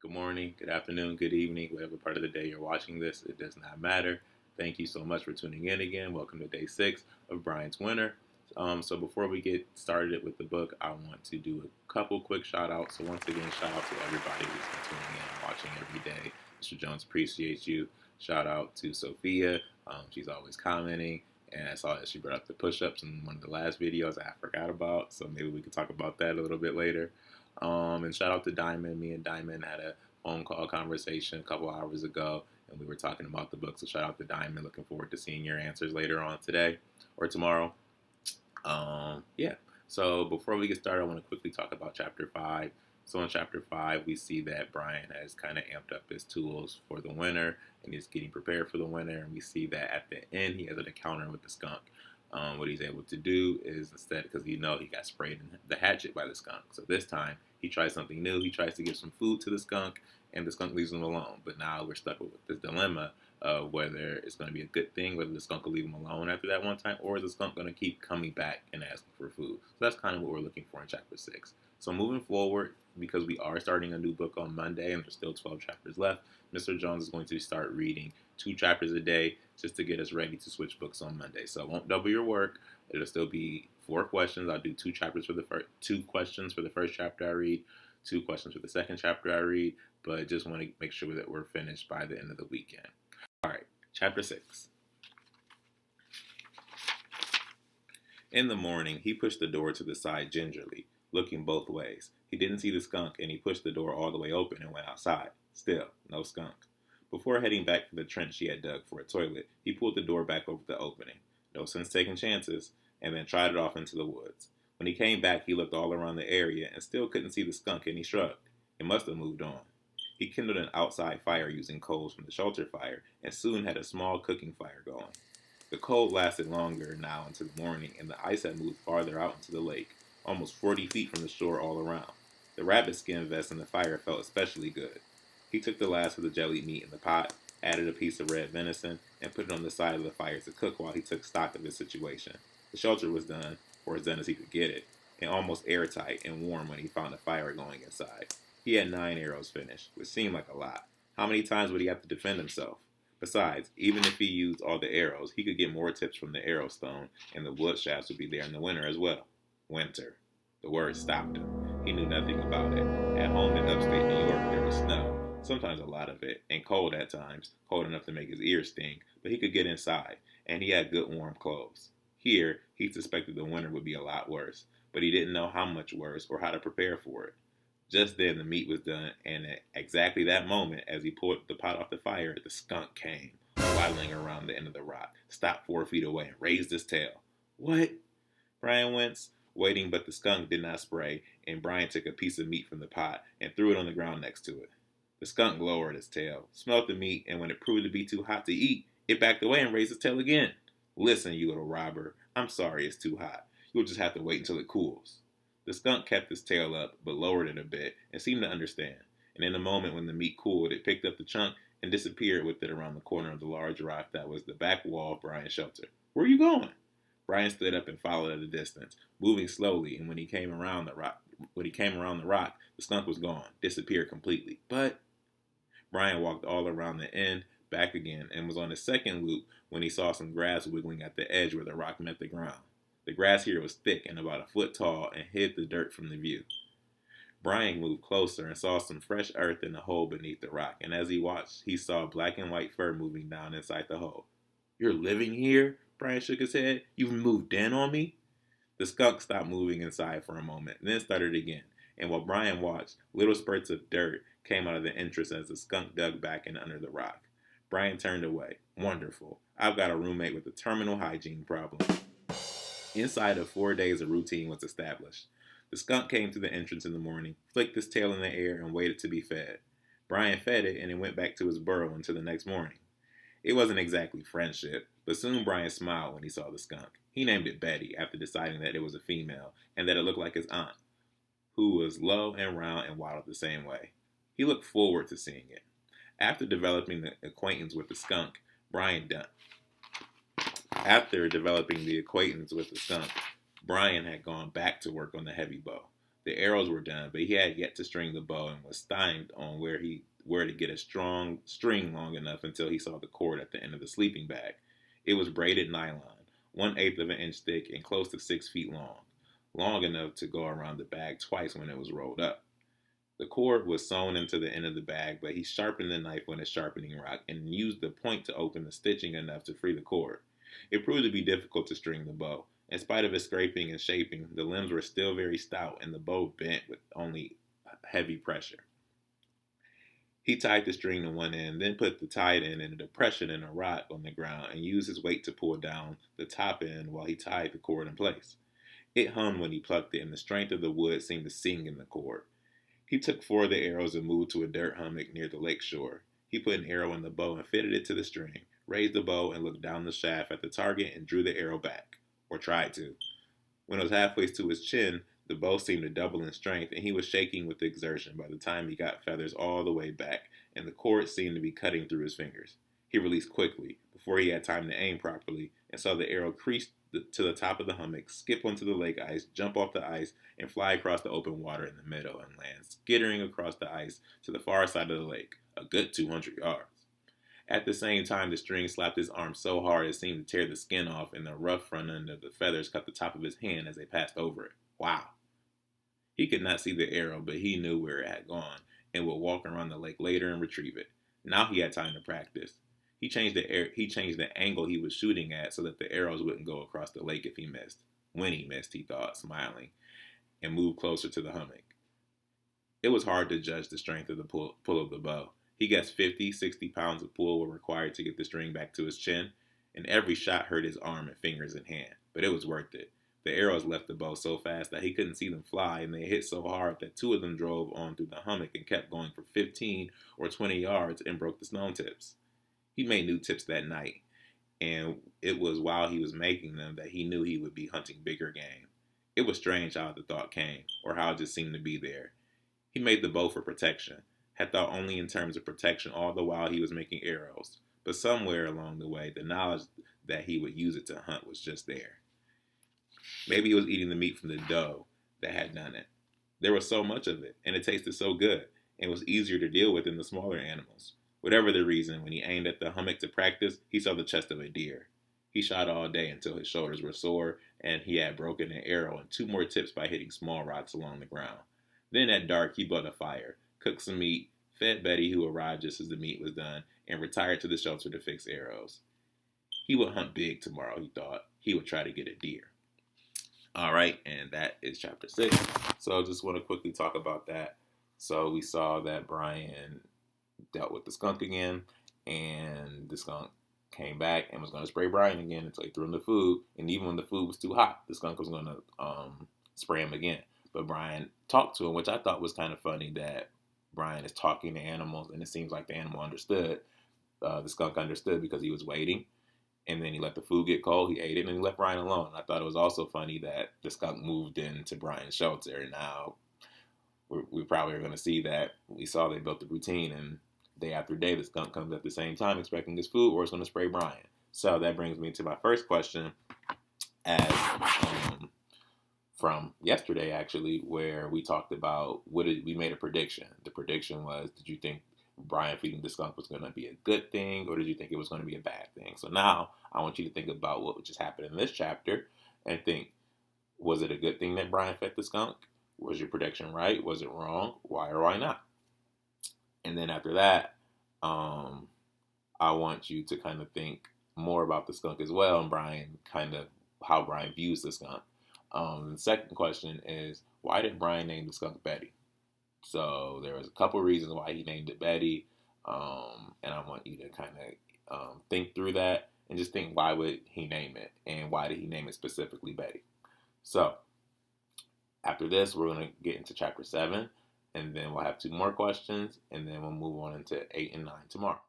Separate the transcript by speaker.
Speaker 1: good morning, good afternoon, good evening, whatever part of the day you're watching this, it does not matter. Thank you so much for tuning in again. Welcome to day 6 of Brian's Winter. So before we get started with the book, I want to do a couple quick shout outs. So once again, shout out to everybody who's been tuning in and watching every day. Mr. Jones appreciates you. Shout out to Sophia. She's always commenting. And I saw that she brought up the push-ups in one of the last videos I forgot about. So maybe we could talk about that a little bit later. And shout out to Diamond. Me and Diamond had a phone call conversation a couple hours ago, and we were talking about the book. So shout out to Diamond. Looking forward to seeing your answers later on today or tomorrow. Yeah. So before we get started, I want to quickly talk about Chapter 5. So in Chapter 5, we see that Brian has kind of amped up his tools for the winter, and he's getting prepared for the winter. And we see that at the end, he has an encounter with the skunk. What he's able to do is instead, because he got sprayed in the hatchet by the skunk. So this time, he tries something new. He tries to give some food to the skunk, and the skunk leaves him alone. But now we're stuck with this dilemma of whether it's going to be a good thing, whether the skunk will leave him alone after that one time, or is the skunk going to keep coming back and asking for food? So that's kind of what we're looking for in Chapter 6. So moving forward, because we are starting a new book on Monday, and there's still 12 chapters left, Mr. Jones is going to start reading 2 chapters a day just to get us ready to switch books on Monday. So I won't double your work. It'll still be 4 questions. I'll do 2 chapters for the first 2 questions for the first chapter I read, 2 questions for the second chapter I read, but just want to make sure that we're finished by the end of the weekend. All right, Chapter 6. In the morning, he pushed the door to the side gingerly, looking both ways. He didn't see the skunk, and he pushed the door all the way open and went outside. Still, no skunk. Before heading back to the trench he had dug for a toilet, he pulled the door back over the opening. No sense taking chances, and then trotted off into the woods. When he came back, he looked all around the area and still couldn't see the skunk, and he shrugged. It must have moved on. He kindled an outside fire using coals from the shelter fire, and soon had a small cooking fire going. The cold lasted longer now into the morning, and the ice had moved farther out into the lake, almost 40 feet from the shore all around. The rabbit skin vest in the fire felt especially good. He took the last of the jellied meat in the pot, added a piece of red venison, and put it on the side of the fire to cook while he took stock of his situation. The shelter was done, or as done as he could get it, and almost airtight and warm when he found a fire going inside. He had 9 arrows finished, which seemed like a lot. How many times would he have to defend himself? Besides, even if he used all the arrows, he could get more tips from the arrow stone, and the wood shafts would be there in the winter as well. Winter. The word stopped him. He knew nothing about it. At home in upstate New York, there was snow, sometimes a lot of it, and cold at times, cold enough to make his ears sting, but he could get inside, and he had good warm clothes. Here, he suspected the winter would be a lot worse, but he didn't know how much worse or how to prepare for it. Just then the meat was done, and at exactly that moment, as he pulled the pot off the fire, the skunk came, waddling around the end of the rock, stopped 4 feet away, and raised his tail. What? Brian winced, waiting, but the skunk did not spray, and Brian took a piece of meat from the pot and threw it on the ground next to it. The skunk lowered its tail, smelt the meat, and when it proved to be too hot to eat, it backed away and raised its tail again. Listen, you little robber, I'm sorry it's too hot. You'll just have to wait until it cools. The skunk kept its tail up, but lowered it a bit, and seemed to understand. And in a moment when the meat cooled, it picked up the chunk and disappeared with it around the corner of the large rock that was the back wall of Brian's shelter. Where are you going? Brian stood up and followed at a distance, moving slowly, and when he came around the rock, the skunk was gone, disappeared completely. But Brian walked all around the end, back again, and was on his second loop when he saw some grass wiggling at the edge where the rock met the ground. The grass here was thick and about a foot tall and hid the dirt from the view. Brian moved closer and saw some fresh earth in the hole beneath the rock, and as he watched, he saw black and white fur moving down inside the hole. You're living here? Brian shook his head. You've moved in on me? The skunk stopped moving inside for a moment, then started again, and while Brian watched, little spurts of dirt came out of the entrance as the skunk dug back in under the rock. Brian turned away. Wonderful. I've got a roommate with a terminal hygiene problem. Inside of 4 days, a routine was established. The skunk came to the entrance in the morning, flicked his tail in the air, and waited to be fed. Brian fed it, and it went back to his burrow until the next morning. It wasn't exactly friendship, but soon Brian smiled when he saw the skunk. He named it Betty after deciding that it was a female, and that it looked like his aunt, who was low and round and waddled the same way. He looked forward to seeing it. After developing the acquaintance with the skunk, Brian had gone back to work on the heavy bow. The arrows were done, but he had yet to string the bow and was stymied on where to get a strong string long enough until he saw the cord at the end of the sleeping bag. It was braided nylon, 1/8 of an inch thick and close to 6 feet long enough to go around the bag twice when it was rolled up. The cord was sewn into the end of the bag, but he sharpened the knife with a sharpening rock and used the point to open the stitching enough to free the cord. It proved to be difficult to string the bow. In spite of its scraping and shaping, the limbs were still very stout and the bow bent with only heavy pressure. He tied the string to one end, then put the tied end in a depression in a rock on the ground and used his weight to pull down the top end while he tied the cord in place. It hummed when he plucked it, and the strength of the wood seemed to sing in the cord. He took 4 of the arrows and moved to a dirt hummock near the lake shore. He put an arrow in the bow and fitted it to the string, raised the bow and looked down the shaft at the target and drew the arrow back, or tried to. When it was halfway to his chin, the bow seemed to double in strength, and he was shaking with exertion by the time he got feathers all the way back, and the cord seemed to be cutting through his fingers. He released quickly, before he had time to aim properly, and saw the arrow crease to the top of the hummock, skip onto the lake ice, jump off the ice, and fly across the open water in the middle and land, skittering across the ice to the far side of the lake, a good 200 yards. At the same time, the string slapped his arm so hard it seemed to tear the skin off, and the rough front end of the feathers cut the top of his hand as they passed over it. Wow! He could not see the arrow, but he knew where it had gone, and would walk around the lake later and retrieve it. Now he had time to practice. He changed the angle he was shooting at so that the arrows wouldn't go across the lake if he missed. When he missed, he thought, smiling, and moved closer to the hummock. It was hard to judge the strength of the pull of the bow. He guessed 50, 60 pounds of pull were required to get the string back to his chin, and every shot hurt his arm and fingers and hand, but it was worth it. The arrows left the bow so fast that he couldn't see them fly, and they hit so hard that 2 of them drove on through the hummock and kept going for 15 or 20 yards and broke the stone tips. He made new tips that night, and it was while he was making them that he knew he would be hunting bigger game. It was strange how the thought came, or how it just seemed to be there. He made the bow for protection, had thought only in terms of protection all the while he was making arrows, but somewhere along the way, the knowledge that he would use it to hunt was just there. Maybe he was eating the meat from the doe that had done it. There was so much of it, and it tasted so good, and was easier to deal with than the smaller animals. Whatever the reason, when he aimed at the hummock to practice, he saw the chest of a deer. He shot all day until his shoulders were sore, and he had broken an arrow and 2 more tips by hitting small rocks along the ground. Then at dark, he built a fire, cooked some meat, fed Betty, who arrived just as the meat was done, and retired to the shelter to fix arrows. He would hunt big tomorrow, he thought. He would try to get a deer. All right, and that is chapter 6. So I just want to quickly talk about that. So we saw that Brian dealt with the skunk again, and the skunk came back and was going to spray Brian again until he threw him the food. And even when the food was too hot, the skunk was going to spray him again. But Brian talked to him, which I thought was kind of funny that Brian is talking to animals, and it seems like the animal understood. The skunk understood because he was waiting. And then he let the food get cold, he ate it, and he left Brian alone. I thought it was also funny that the skunk moved into Brian's shelter, and now we probably are going to see that. We saw they built the routine, and day after day, the skunk comes at the same time expecting his food, or it's going to spray Brian. So that brings me to my first question, as from yesterday, actually, where we talked about we made a prediction. The prediction was, did you think Brian feeding the skunk was going to be a good thing, or did you think it was going to be a bad thing? So now I want you to think about what just happened in this chapter and think, was it a good thing that Brian fed the skunk? Was your prediction right? Was it wrong? Why or why not? And then after that, I want you to kind of think more about the skunk as well, and Brian, kind of how Brian views the skunk. The second question is, why did Brian name the skunk Betty? So there was a couple reasons why he named it Betty, and I want you to kind of think through that and just think, why would he name it, and why did he name it specifically Betty? So after this, we're going to get into chapter 7, and then we'll have 2 more questions, and then we'll move on into 8 and 9 tomorrow.